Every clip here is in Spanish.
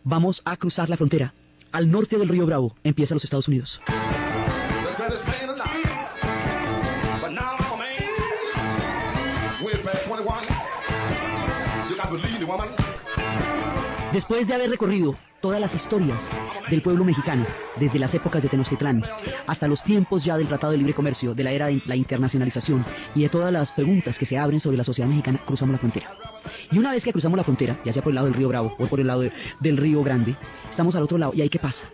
vamos a cruzar la frontera. Al norte del río Bravo empieza los Estados Unidos. Después de haber recorrido todas las historias del pueblo mexicano, desde las épocas de Tenochtitlán hasta los tiempos ya del Tratado de Libre Comercio, de la era de la internacionalización y de todas las preguntas que se abren sobre la sociedad mexicana, cruzamos la frontera. Y una vez que cruzamos la frontera, ya sea por el lado del río Bravo o por el lado del río Grande, estamos al otro lado. ¿Y ahí qué pasa?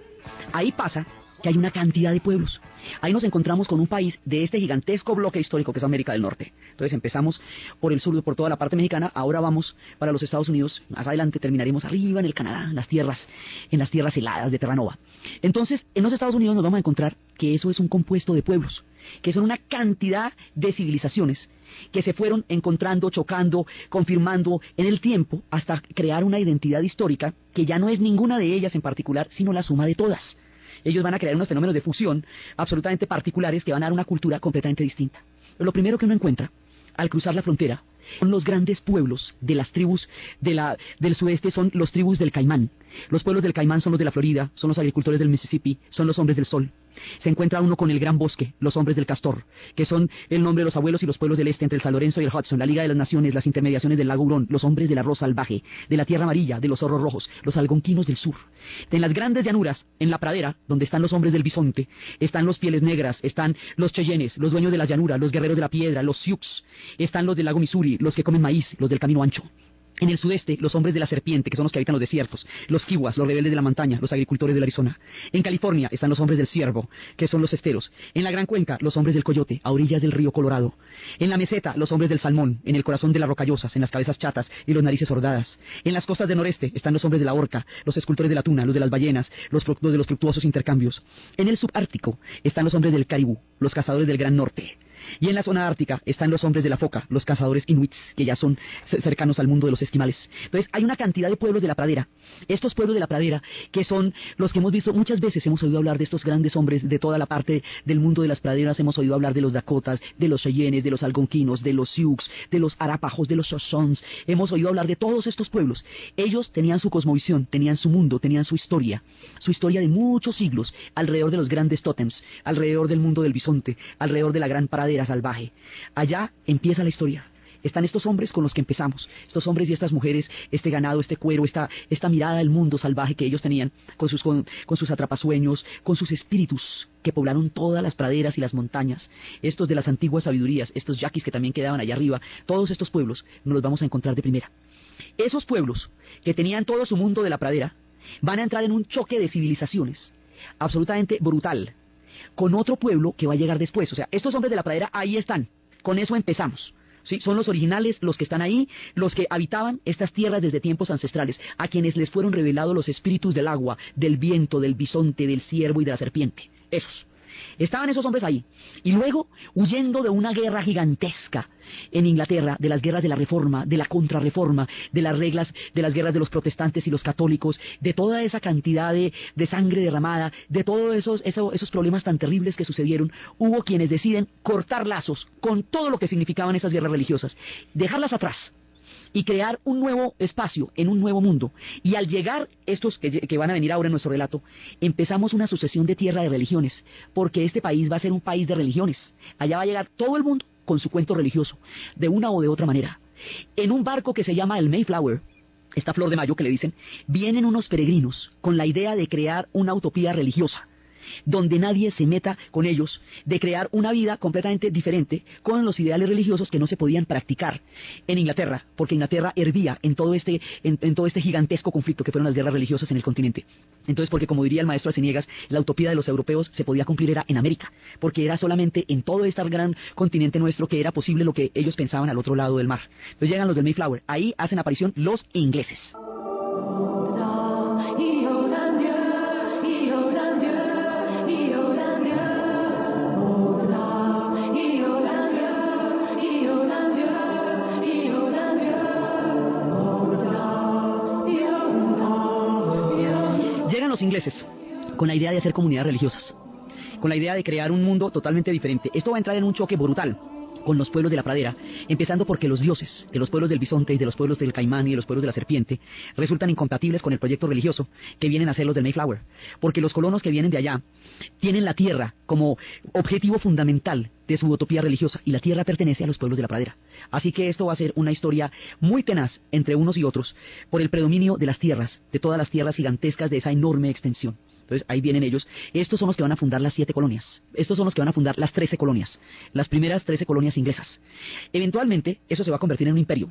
Ahí pasa que hay una cantidad de pueblos. Ahí nos encontramos con un país de este gigantesco bloque histórico que es América del Norte. Entonces empezamos por el sur, por toda la parte mexicana, ahora vamos para los Estados Unidos, más adelante terminaremos arriba en el Canadá, en las tierras heladas de Terranova. Entonces, en los Estados Unidos nos vamos a encontrar que eso es un compuesto de pueblos, que son una cantidad de civilizaciones que se fueron encontrando, chocando, confirmando en el tiempo hasta crear una identidad histórica que ya no es ninguna de ellas en particular, sino la suma de todas. Ellos van a crear unos fenómenos de fusión absolutamente particulares que van a dar una cultura completamente distinta. Pero lo primero que uno encuentra al cruzar la frontera son los grandes pueblos de las tribus del sudeste, son los tribus del Caimán. Los pueblos del Caimán son los de la Florida, son los agricultores del Mississippi, son los hombres del sol. Se encuentra uno con el Gran Bosque, los hombres del Castor, que son el nombre de los abuelos y los pueblos del este entre el San Lorenzo y el Hudson, la Liga de las Naciones, las intermediaciones del lago Hurón, los hombres del arroz salvaje, de la tierra amarilla, de los zorros rojos, los algonquinos del sur. En las grandes llanuras, en la pradera, donde están los hombres del bisonte, están los pieles negras, están los cheyennes, los dueños de la llanura, los guerreros de la piedra, los sioux, están los del lago Missouri, los que comen maíz, los del camino ancho. En el sudeste, los hombres de la serpiente, que son los que habitan los desiertos, los kiwas, los rebeldes de la montaña, los agricultores del Arizona. En California están los hombres del ciervo, que son los esteros. En la Gran Cuenca, los hombres del coyote, a orillas del río Colorado. En la meseta, los hombres del salmón, en el corazón de las rocallosas, en las cabezas chatas y los narices hordadas. En las costas del noreste están los hombres de la orca, los escultores de la tuna, los de las ballenas, los de los fructuosos intercambios. En el subártico están los hombres del caribú, los cazadores del Gran Norte. Y en la zona ártica están los hombres de la foca, los cazadores inuits, que ya son cercanos al mundo de los esquimales. Entonces hay una cantidad de pueblos de la pradera. Estos pueblos de la pradera, que son los que hemos visto, muchas veces hemos oído hablar de estos grandes hombres de toda la parte del mundo de las praderas, hemos oído hablar de los Dakotas, de los Cheyennes, de los algonquinos, de los Sioux, de los Arapajos, de los Shoshons. Hemos oído hablar de todos estos pueblos. Ellos tenían su cosmovisión, tenían su mundo, tenían su historia de muchos siglos, alrededor de los grandes tótems, alrededor del mundo del bisonte, alrededor de la gran pradera salvaje. Allá empieza la historia. Están estos hombres con los que empezamos, estos hombres y estas mujeres, este ganado, este cuero, esta mirada del mundo salvaje que ellos tenían, con sus atrapasueños, con sus espíritus que poblaron todas las praderas y las montañas, estos de las antiguas sabidurías, estos yaquis que también quedaban allá arriba. Todos estos pueblos nos los vamos a encontrar de primera. Esos pueblos que tenían todo su mundo de la pradera van a entrar en un choque de civilizaciones absolutamente brutal con otro pueblo que va a llegar después. O sea, estos hombres de la pradera ahí están, con eso empezamos, ¿sí? Son los originales, los que están ahí, los que habitaban estas tierras desde tiempos ancestrales, a quienes les fueron revelados los espíritus del agua, del viento, del bisonte, del ciervo y de la serpiente. Esos. Estaban esos hombres ahí, y luego huyendo de una guerra gigantesca en Inglaterra, de las guerras de la Reforma, de la Contrarreforma, de las reglas, de las guerras de los protestantes y los católicos, de toda esa cantidad de sangre derramada, de todos esos problemas tan terribles que sucedieron. Hubo quienes deciden cortar lazos con todo lo que significaban esas guerras religiosas, dejarlas atrás y crear un nuevo espacio en un nuevo mundo. Y al llegar estos que van a venir ahora en nuestro relato, empezamos una sucesión de tierra de religiones, porque este país va a ser un país de religiones. Allá va a llegar todo el mundo con su cuento religioso, de una o de otra manera. En un barco que se llama el Mayflower, esta flor de mayo que le dicen, vienen unos peregrinos con la idea de crear una utopía religiosa, donde nadie se meta con ellos, de crear una vida completamente diferente con los ideales religiosos que no se podían practicar en Inglaterra, porque Inglaterra hervía en todo este gigantesco conflicto que fueron las guerras religiosas en el continente. Entonces, porque como diría el maestro Arceniegas, la utopía de los europeos se podía cumplir era en América, porque era solamente en todo este gran continente nuestro que era posible lo que ellos pensaban al otro lado del mar. Entonces llegan los del Mayflower, ahí hacen aparición los ingleses. Llegan los ingleses con la idea de hacer comunidades religiosas, con la idea de crear un mundo totalmente diferente. Esto va a entrar en un choque brutal, con los pueblos de la pradera, empezando porque los dioses de los pueblos del bisonte y de los pueblos del caimán y de los pueblos de la serpiente resultan incompatibles con el proyecto religioso que vienen a hacer los del Mayflower, porque los colonos que vienen de allá tienen la tierra como objetivo fundamental de su utopía religiosa, y la tierra pertenece a los pueblos de la pradera. Así que esto va a ser una historia muy tenaz entre unos y otros por el predominio de las tierras, de todas las tierras gigantescas de esa enorme extensión. Entonces ahí vienen ellos. Estos son los que van a fundar las 7 colonias. Estos son los que van a fundar las 13 colonias. Las primeras 13 colonias inglesas. Eventualmente eso se va a convertir en un imperio.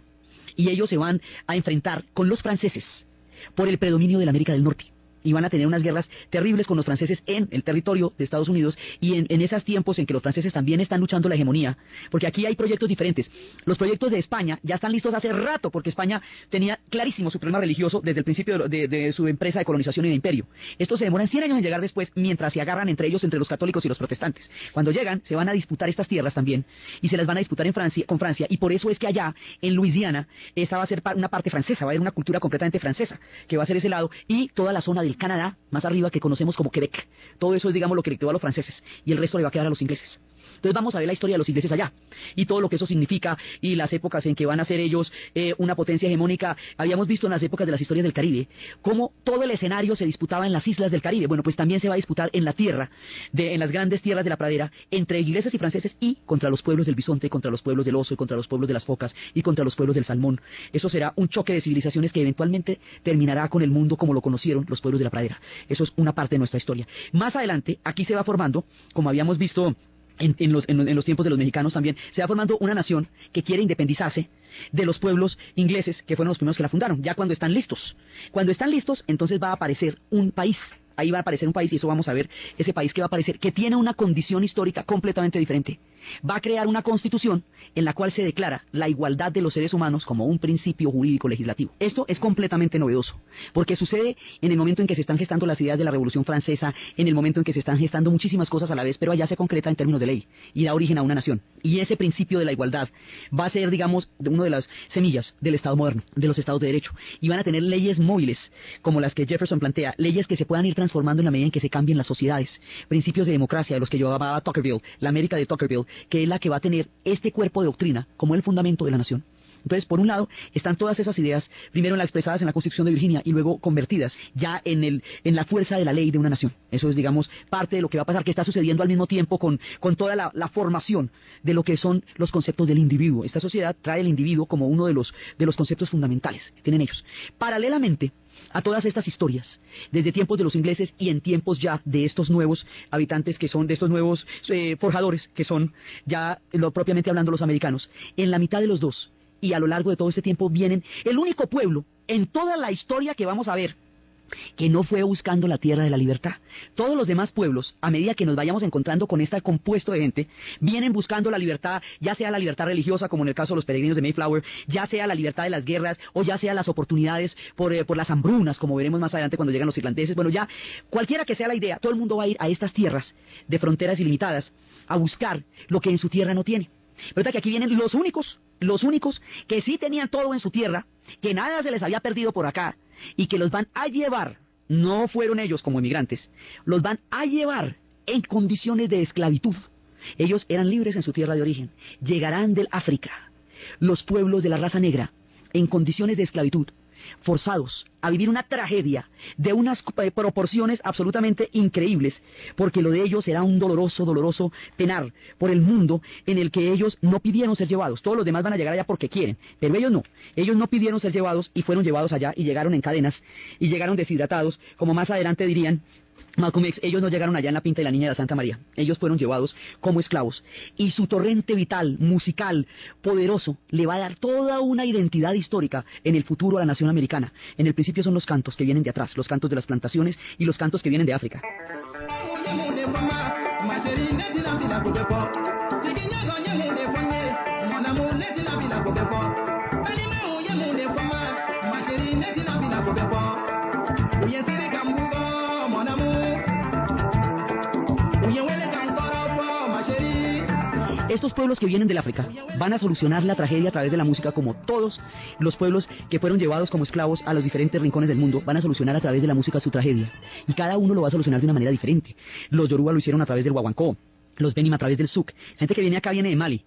Y ellos se van a enfrentar con los franceses por el predominio de la América del Norte. Y van a tener unas guerras terribles con los franceses en el territorio de Estados Unidos y en esos tiempos en que los franceses también están luchando la hegemonía, porque aquí hay proyectos diferentes. Los proyectos de España ya están listos hace rato, porque España tenía clarísimo su problema religioso desde el principio de su empresa de colonización y de imperio. Estos se demoran 100 años en llegar después, mientras se agarran entre ellos, entre los católicos y los protestantes. Cuando llegan, se van a disputar estas tierras también, y se las van a disputar con Francia, y por eso es que allá, en Luisiana, esta va a ser una parte francesa, va a haber una cultura completamente francesa, que va a ser ese lado, y toda la zona del Canadá, más arriba, que conocemos como Quebec. Todo eso es, digamos, lo que le quedó a los franceses, y el resto le va a quedar a los ingleses. Entonces vamos a ver la historia de los ingleses allá, y todo lo que eso significa, y las épocas en que van a ser ellos una potencia hegemónica. Habíamos visto en las épocas de las historias del Caribe, cómo todo el escenario se disputaba en las islas del Caribe. Bueno, pues también se va a disputar en la tierra, en las grandes tierras de la pradera, entre ingleses y franceses, y contra los pueblos del bisonte, contra los pueblos del oso, y contra los pueblos de las focas, y contra los pueblos del salmón. Eso será un choque de civilizaciones que eventualmente terminará con el mundo como lo conocieron los pueblos de la pradera. Eso es una parte de nuestra historia. Más adelante, aquí se va formando, como habíamos visto en los tiempos de los mexicanos también, se va formando una nación que quiere independizarse de los pueblos ingleses, que fueron los primeros que la fundaron, ya cuando están listos. Cuando están listos, entonces va a aparecer un país. Ahí va a aparecer un país, y eso vamos a ver, ese país que va a aparecer, que tiene una condición histórica completamente diferente. Va a crear una constitución en la cual se declara la igualdad de los seres humanos como un principio jurídico legislativo. Esto es completamente novedoso, porque sucede en el momento en que se están gestando las ideas de la Revolución Francesa, en el momento en que se están gestando muchísimas cosas a la vez, pero allá se concreta en términos de ley, y da origen a una nación. Y ese principio de la igualdad va a ser, digamos, una de las semillas del Estado moderno, de los Estados de Derecho, y van a tener leyes móviles, como las que Jefferson plantea, leyes que se puedan ir transformando en la medida en que se cambien las sociedades, principios de democracia, de los que yo llamaba Tocqueville, la América de Tocqueville, que es la que va a tener este cuerpo de doctrina como el fundamento de la nación. Entonces, por un lado, están todas esas ideas, primero expresadas en la Constitución de Virginia y luego convertidas ya en la fuerza de la ley de una nación. Eso es, digamos, parte de lo que va a pasar, que está sucediendo al mismo tiempo con toda la formación de lo que son los conceptos del individuo. Esta sociedad trae el individuo como uno de los conceptos fundamentales que tienen ellos. Paralelamente a todas estas historias, desde tiempos de los ingleses y en tiempos ya de estos nuevos habitantes, que son de estos nuevos forjadores, que son ya propiamente hablando los americanos, en la mitad de los dos, y a lo largo de todo este tiempo vienen el único pueblo en toda la historia que vamos a ver que no fue buscando la tierra de la libertad. Todos los demás pueblos, a medida que nos vayamos encontrando con este compuesto de gente, vienen buscando la libertad, ya sea la libertad religiosa, como en el caso de los peregrinos de Mayflower, ya sea la libertad de las guerras, o ya sea las oportunidades por las hambrunas, como veremos más adelante cuando llegan los irlandeses. Bueno, ya cualquiera que sea la idea, todo el mundo va a ir a estas tierras de fronteras ilimitadas a buscar lo que en su tierra no tiene. ¿Verdad que aquí vienen los únicos que sí tenían todo en su tierra, que nada se les había perdido por acá, y que los van a llevar, no fueron ellos como emigrantes, los van a llevar en condiciones de esclavitud. Ellos eran libres en su tierra de origen, llegarán del África, los pueblos de la raza negra, en condiciones de esclavitud, forzados a vivir una tragedia de unas proporciones absolutamente increíbles, porque lo de ellos será un doloroso penar por el mundo en el que ellos no pidieron ser llevados. Todos los demás van a llegar allá porque quieren, pero ellos no pidieron ser llevados y fueron llevados allá y llegaron en cadenas y llegaron deshidratados, como más adelante dirían Malcolm X. Ellos no llegaron allá en la Pinta de la Niña de la Santa María, ellos fueron llevados como esclavos, y su torrente vital, musical, poderoso, le va a dar toda una identidad histórica en el futuro a la nación americana. En el principio son los cantos que vienen de atrás, los cantos de las plantaciones y los cantos que vienen de África. Estos pueblos que vienen del África van a solucionar la tragedia a través de la música, como todos los pueblos que fueron llevados como esclavos a los diferentes rincones del mundo van a solucionar a través de la música su tragedia, y cada uno lo va a solucionar de una manera diferente. Los Yoruba lo hicieron a través del guaguancó, los Benim a través del zouk. Gente que viene acá viene de Mali,